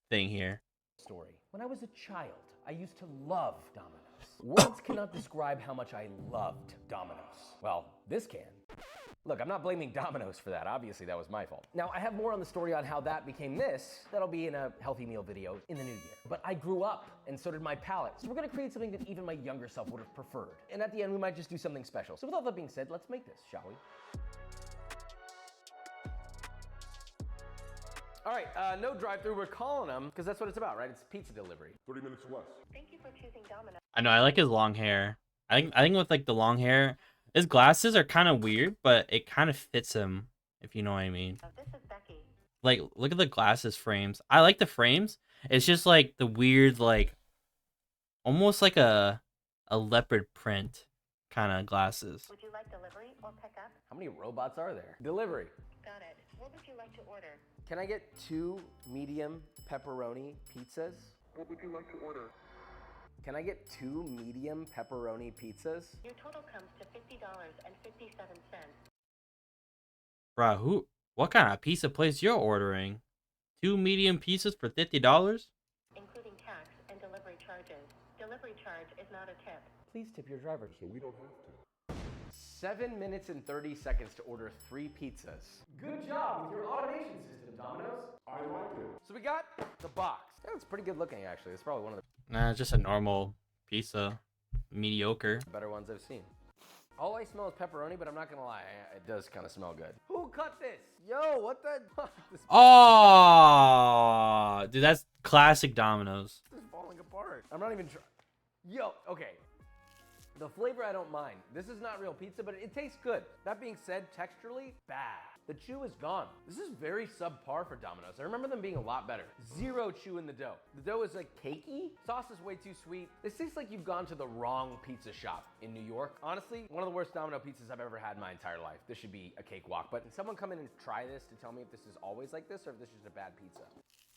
thing here. Story. When I was a child, I used to love dominoes. Words cannot describe how much I loved dominoes. Well, this can. Look, I'm not blaming Domino's for that. Obviously, that was my fault. Now, I have more on the story on how that became this. That'll be in a healthy meal video in the new year. But I grew up, and so did my palate. So we're gonna create something that even my younger self would have preferred. And at the end, we might just do something special. So with all that being said, let's make this, shall we? All right, no drive-through, we're calling them, because that's what it's about, right? It's pizza delivery. 30 minutes or less. Thank you for choosing Domino's. I know, I like his long hair. I think with like the long hair, his glasses are kind of weird, but it kind of fits him, if you know what I mean. This is Becky. Like, look at the glasses frames. I like the frames. It's just like the weird, like, almost like a leopard print kind of glasses. Would you like delivery or pickup? How many robots are there? Delivery. Got it. What would you like to order? Can I get 2 medium pepperoni pizzas? What would you like to order? Can I get 2 medium pepperoni pizzas? Your total comes to $50.57. Bruh, what kind of pizza place you're ordering? 2 medium pizzas for $50? Including tax and delivery charges. Delivery charge is not a tip. Please tip your driver. So we don't have to. 7 minutes and 30 seconds to order 3 pizzas. Good job with your automation system, Domino's. I like it. So we got the box. Yeah, it's pretty good looking, actually. It's probably one of Nah, it's just a normal pizza. Mediocre. the better ones I've seen. All I smell is pepperoni, but I'm not gonna lie, it does kind of smell good. Who cut this? Yo, what the? This Oh, dude, that's classic Domino's. is falling apart. I'm not even trying. Yo, okay. The flavor I don't mind. This is not real pizza, but it tastes good. That being said, texturally, bad. The chew is gone. This is very subpar for Domino's. I remember them being a lot better. Zero chew in the dough. The dough is like cakey. Sauce is way too sweet. This tastes like you've gone to the wrong pizza shop in New York. Honestly, one of the worst Domino pizzas I've ever had in my entire life. This should be a cakewalk. But can someone come in and try this to tell me if this is always like this or if this is just a bad pizza?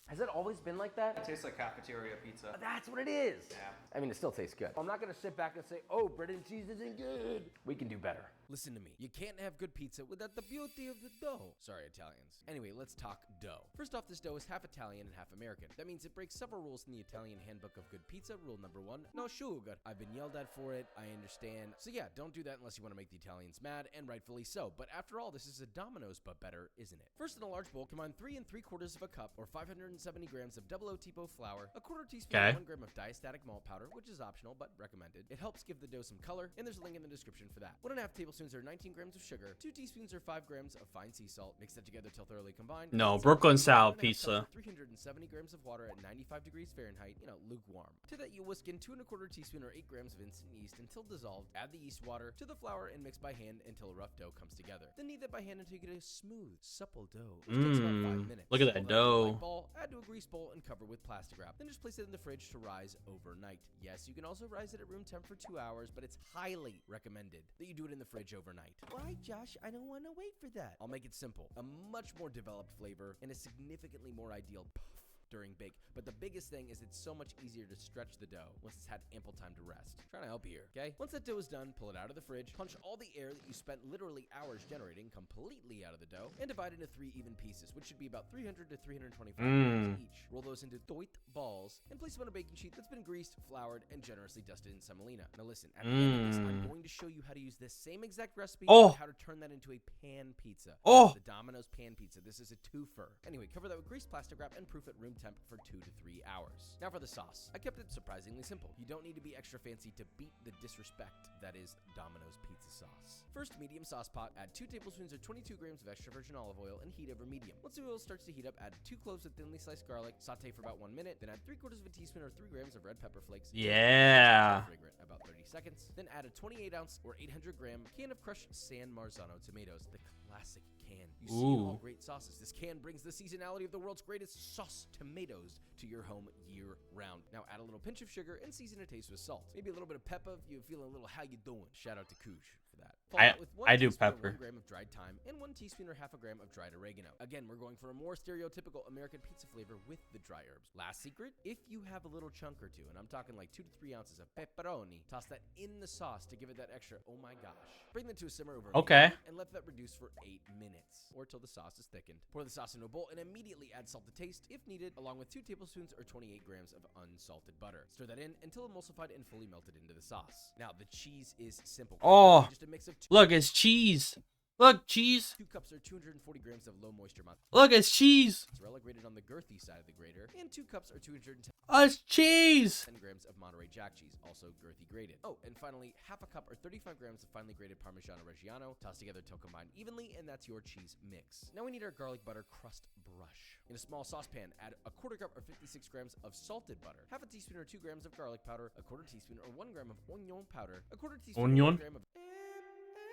Has it always been like that? It tastes like cafeteria pizza. That's what it is. Yeah. I mean, it still tastes good. I'm not gonna sit back and say, oh, bread and cheese isn't good. We can do better. Listen to me. You can't have good pizza without the beauty of the dough. Sorry, Italians. Anyway, let's talk dough. First off, this dough is half Italian and half American. That means it breaks several rules in the Italian handbook of good pizza. Rule number 1, no sugar. I've been yelled at for it. I understand. So yeah, don't do that unless you want to make the Italians mad, and rightfully so. But after all, this is a Domino's, but better, isn't it? First, in a large bowl, combine 3 3/4 of a cup, or 570 grams of double O tipo flour, a quarter teaspoon Okay. or 1 gram of diastatic malt powder, which is optional but recommended. It helps give the dough some color, and there's a link in the description for that. 1.5 tablespoons or 19 grams of sugar, 2 teaspoons or 5 grams of fine sea salt. Mix that together till thoroughly combined. No, Add Brooklyn some style 1.5 pizza. cups of 370 grams of water at 95 degrees Fahrenheit, lukewarm. To that, you whisk in 2 1/4 teaspoon or 8 grams of instant yeast until dissolved. Add the yeast water to the flour and mix by hand until a rough dough comes together. Then knead that by hand until you get a smooth, supple dough, which takes about 5 minutes. Look at that Roll into a dough. light ball, add to a grease bowl, and cover with plastic wrap. Then just place it in the fridge to rise overnight. Yes, you can also rise it at room temp for 2 hours, but it's highly recommended that you do it in the fridge overnight. Why, Josh? I don't want to wait for that. I'll make it simple. A much more developed flavor and a significantly more ideal puff during bake. But the biggest thing is it's so much easier to stretch the dough once it's had ample time to rest. Trying to help you here, okay? Once that dough is done, pull it out of the fridge, punch all the air that you spent literally hours generating completely out of the dough, and divide it into 3 even pieces, which should be about 300 to 325 grams each. Roll those into doit balls and place them on a baking sheet that's been greased, floured, and generously dusted in semolina. Now listen, at the end of this, I'm going to show you how to use this same exact recipe and how to turn that into a pan pizza. The Domino's pan pizza. This is a twofer. Anyway, cover that with greased plastic wrap and proof at room temp for 2 to 3 hours. Now for the sauce. I kept it surprisingly simple. You don't need to be extra fancy to beat the disrespect that is Domino's pizza sauce. First, medium sauce pot, add 2 tablespoons or 22 grams of extra virgin olive oil and heat over medium. Once the oil starts to heat up, add 2 cloves of thinly sliced garlic, saute for about 1 minute, then add 3/4 of a teaspoon or 3 grams of red pepper flakes. Yeah. Fragrant, about 30 seconds. Then add a 28-ounce or 800-gram can of crushed San Marzano tomatoes, the classic can. You see in all great sauces, this can brings the seasonality of the world's greatest sauce, tomatoes, to your home year-round. Now add a little pinch of sugar and season to taste with salt. Maybe a little bit of pepper if you're feeling a little how you doing. Shout out to Koosh for that. Follow I that with 1 I do teaspoon or pepper. 1 gram of dried thyme and 1 teaspoon or half a gram of dried oregano. Again, we're going for a more stereotypical American pizza flavor with the dry herbs. Last secret, if you have a little chunk or two, and I'm talking like 2 to 3 ounces of pepperoni, toss that in the sauce to give it that extra, oh my gosh. Bring that to a simmer over Okay. medium and let that reduce for 8 minutes, or till the sauce is thickened. Pour the sauce into a bowl and immediately add salt to taste, if needed, along with 2 tablespoons or 28 grams of unsalted butter. Stir that in until emulsified and fully melted into the sauce. Now, the cheese is simple. Oh, Just a mix of look, it's cheese. Look, cheese. 2 cups or 240 grams of low moisture Look, it's cheese. mozzarella grated on the girthy side of the grater, and 2 cups or 210 Oh, it's cheese. grams of Monterey Jack cheese, also girthy grated. Oh, and finally, half a cup or 35 grams of finely grated Parmigiano Reggiano, tossed together till combined evenly, and that's your cheese mix. Now we need our garlic butter crust brush. In a small saucepan, add a quarter cup or 56 grams of salted butter, half a teaspoon or 2 grams of garlic powder, a quarter teaspoon or 1 gram of onion powder, a quarter teaspoon or 1 Onion? gram of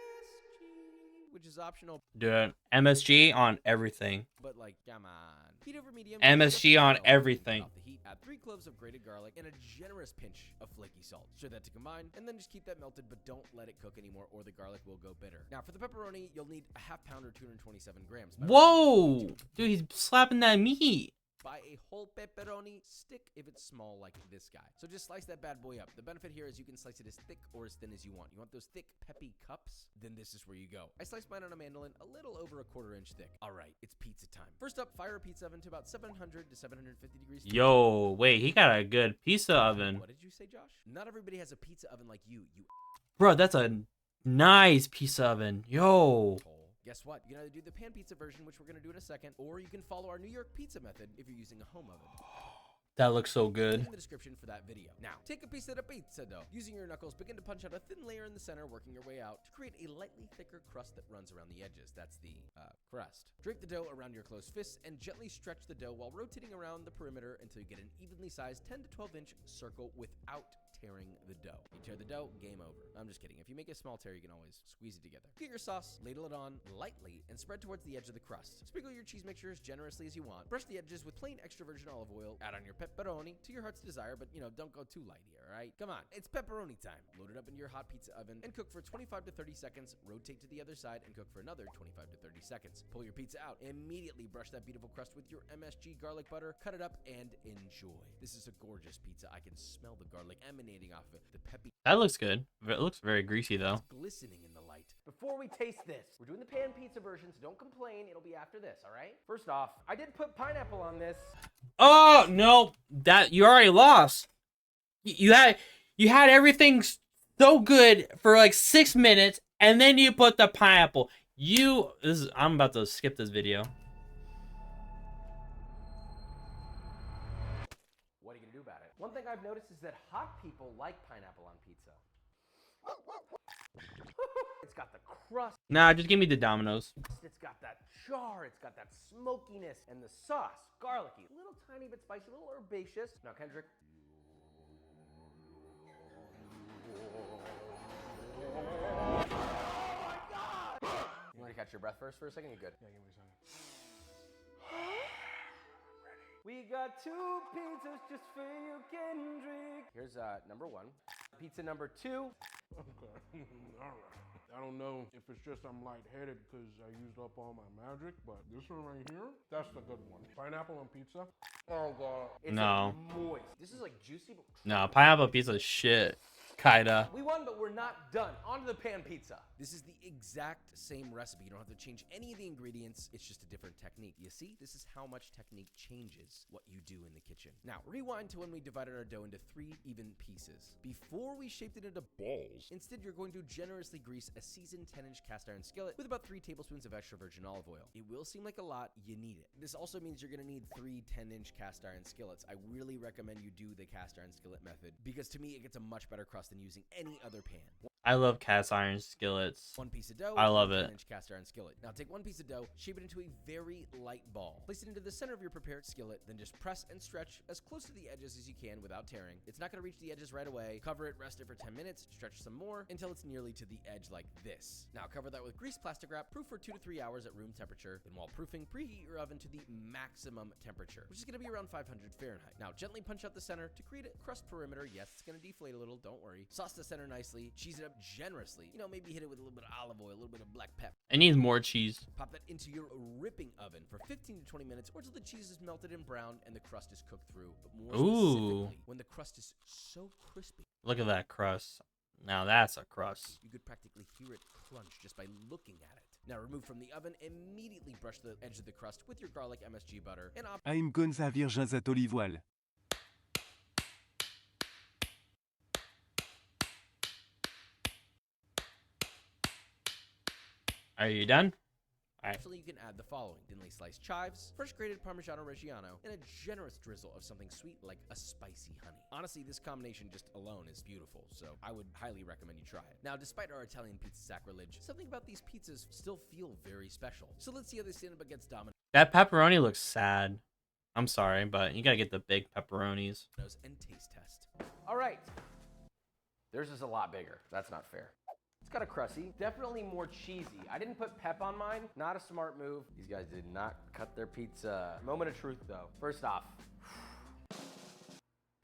MSG, which is optional, Dude, MSG on everything. but like, come on. Heat over medium. MSG just on until everything. off the heat. Add 3 cloves of grated garlic and a generous pinch of flaky salt. Stir that to combine, and then just keep that melted, but don't let it cook anymore, or the garlic will go bitter. Now, for the pepperoni, you'll need a half pound or 227 grams. Whoa, dude, he's slapping that meat. Buy a whole pepperoni stick if it's small like this guy. So just slice that bad boy up. The benefit here is you can slice it as thick or as thin as you want. You want those thick, peppy cups? Then this is where you go. I sliced mine on a mandolin a little over a quarter-inch thick. All right, it's pizza time. First up, fire a pizza oven to about 700 to 750 degrees. Yo, wait, he got a good pizza oven. What did you say, Josh? Not everybody has a pizza oven like you. Bro, that's a nice pizza oven. Yo. Guess what? You can either do the pan pizza version, which we're going to do in a second, or you can follow our New York pizza method if you're using a home oven. That looks so Link good. in the description for that video. Now, take a piece of the pizza dough. Using your knuckles, begin to punch out a thin layer in the center, working your way out to create a lightly thicker crust that runs around the edges. That's the crust. Drape the dough around your closed fists and gently stretch the dough while rotating around the perimeter until you get an evenly sized 10 to 12-inch circle without tearing the dough. You tear the dough, game over. I'm just kidding. If you make a small tear, you can always squeeze it together. Get your sauce, ladle it on lightly, and spread towards the edge of the crust. Sprinkle your cheese mixture as generously as you want. Brush the edges with plain extra virgin olive oil. Add on your pepperoni to your heart's desire, but don't go too light here, all right? Come on, it's pepperoni time. Load it up into your hot pizza oven and cook for 25 to 30 seconds. Rotate to the other side and cook for another 25 to 30 seconds. Pull your pizza out. Immediately brush that beautiful crust with your MSG garlic butter. Cut it up and enjoy. This is a gorgeous pizza. I can smell the garlic emanating off of it. The peppy That looks good. It looks very greasy though. glistening in the light. Before we taste this, we're doing the pan pizza version, so don't complain. It'll be after this, all right? First off, I did put pineapple on this. Oh no, that you already lost. You had everything so good for like 6 minutes, and then you put the pineapple. I'm about to skip this video. What are you gonna do about it? One thing I've noticed is that hot people like pineapple on pizza. It's got the crust, Nah, just give me the Domino's. it's got that char, it's got that smokiness, and the sauce, garlicky, a little tiny bit spicy, a little herbaceous. Now, Kendrick. You want to catch your breath first for a second? You good? Yeah, give me a second. We got 2 pizzas just for you, Kendrick. Here's number 1. Pizza number 2. Okay. All right. I don't know if it's just I'm lightheaded because I used up all my magic, but this one right here, that's the good one. Pineapple on pizza. Oh, God. It's No. like moist. This is like juicy, but No, pineapple pizza is shit. Kinda. we won, but we're not done. On to the pan pizza. This is the exact same recipe. You don't have to change any of the ingredients. It's just a different technique. You see, this is how much technique changes what you do in the kitchen. Now, rewind to when we divided our dough into 3 even pieces. Before we shaped it into balls, instead you're going to generously grease a seasoned 10-inch cast iron skillet with about 3 tablespoons of extra virgin olive oil. It will seem like a lot, you need it. This also means you're gonna need 3 10-inch cast iron skillets. I really recommend you do the cast iron skillet method because to me it gets a much better crust than using any other pan. I love cast iron skillets. 1 piece of dough. I love it. 10-inch cast iron skillet. Now take 1 piece of dough, shape it into a very light ball. Place it into the center of your prepared skillet, then just press and stretch as close to the edges as you can without tearing. It's not going to reach the edges right away. Cover it, rest it for 10 minutes, stretch some more until it's nearly to the edge like this. Now cover that with greased plastic wrap, proof for 2 to 3 hours at room temperature. Then while proofing, preheat your oven to the maximum temperature, which is going to be around 500 Fahrenheit. Now gently punch out the center to create a crust perimeter. Yes, it's going to deflate a little, don't worry. Sauce the center nicely, cheese it up generously. You know, maybe hit it with a little bit of olive oil, a little bit of black pepper. It needs more cheese. Pop that into your ripping oven for 15 to 20 minutes or until the cheese is melted and browned and the crust is cooked through. But more specifically, when the crust is so crispy. Look at that crust. Now that's a crust. You could practically hear it crunch just by looking at it. Now remove from the oven, immediately brush the edge of the crust with your garlic MSG butter and I'm Gonza Virgins at olive oil. Are you done? Actually, you can add the following: thinly sliced chives, fresh grated Parmigiano Reggiano, and a generous drizzle of something sweet like a spicy honey. Honestly, this combination just alone is beautiful, so I would highly recommend you try it. Now, despite our Italian pizza sacrilege, something about these pizzas still feel very special. So let's see how they stand up against Domino's That pepperoni looks sad. I'm sorry, but you gotta get the big pepperonis. and taste test. All right. Theirs is a lot bigger. That's not fair. It's got a crusty, definitely more cheesy. I didn't put pep on mine. Not a smart move. These guys did not cut their pizza. Moment of truth, though. First off,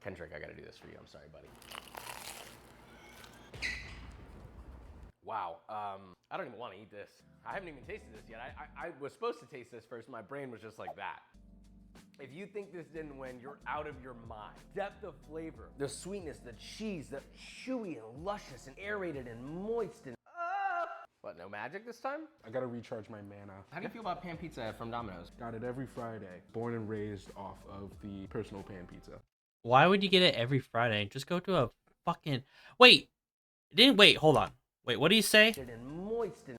Kendrick, I gotta do this for you. I'm sorry, buddy. Wow. I don't even want to eat this. I haven't even tasted this yet. I was supposed to taste this first. My brain was just like that. If you think this didn't win, you're out of your mind. Depth of flavor, the sweetness, the cheese, the chewy and luscious and aerated and moist and What, no magic this time? I gotta recharge my mana. How do you feel about pan pizza from Domino's? Got it every Friday. Born and raised off of the personal pan pizza. Why would you get it every Friday? Just go to a fucking... Wait. Hold on. Wait, what do you say? And moist and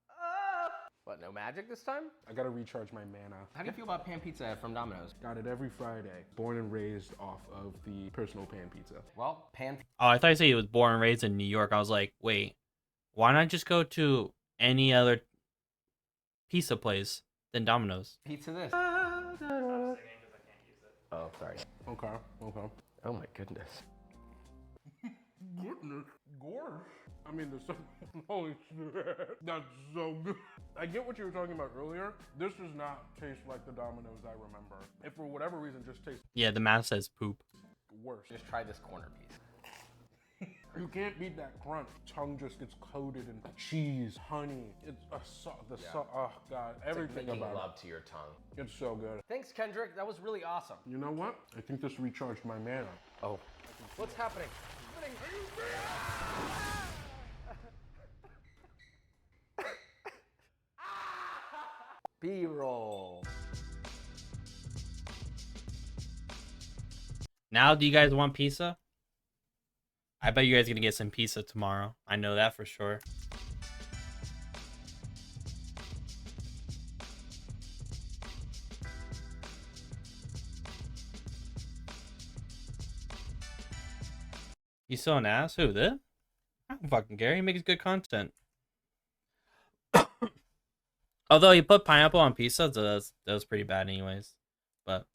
What, no magic this time? I gotta recharge my mana. How do you feel about pan pizza from Domino's? Got it every Friday. Born and raised off of the personal pan pizza. Well, pan Oh, I thought you said he was born and raised in New York. I was like, wait. Why not just go to any other pizza place than Domino's? pizza this. Oh, sorry. Okay. Oh my goodness. Goodness, gorge. I mean, there's so... Holy shit. That's so good. I get what you were talking about earlier. This does not taste like the Domino's I remember. If for whatever reason just tastes Yeah, the math says poop. worse. Just try this corner piece. You can't beat that crunch. Tongue just gets coated in cheese, honey. It's oh god, everything Making about love to your tongue. it. It's so good. Thanks, Kendrick. That was really awesome. You know what? I think this recharged my mana. Oh. What's happening? B-roll. Now, do you guys want pizza? I bet you guys are gonna get some pizza tomorrow. I know that for sure. You still an ass? Who, this? I don't fucking care. He makes good content. Although he put pineapple on pizza, so that was pretty bad anyways. But